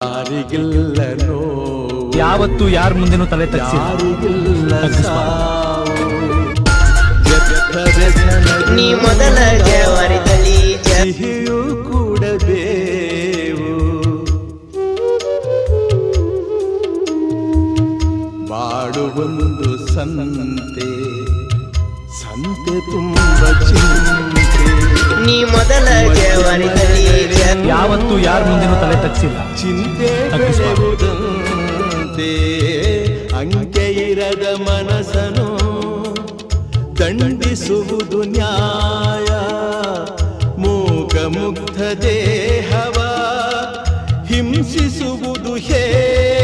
ಯಾರಿಗಿಲ್ಲ ಯಾವತ್ತು ಯಾರ ಮುಂದೆನೂ ತಲೆ ಯಾರಿಗಿಲ್ಲ ನೀ ಮೊದಲ ಜವರಿದಲ್ಲಿ ಸಿಹಿಯೂ ಕೂಡಬೇವು ಬಾಡುವೊಂದು ಸಂತೆ ಸಂತೆ ತುಂಬ ಚಿಂತೆ ನೀ ಮೊದಲ ಜವರಿದಲ್ಲಿ ಯಾವತ್ತು ಯಾರ ಮುಂದೆನೂ ತಲೆ ತಗ್ಸಿಲ್ಲ ಚಿಂತೆ ಬೆಳೆಯುವುದಂತೆ ಅಂಕೆ ಇರದ ಮನಸ್ಸನು ದಂಡಿಸುವುದು ನ್ಯಾಯ ಮೂಕ ಮುಗ್ಧ ದೇಹವ ಹಿಂಸಿಸುವುದು ಹೇಯ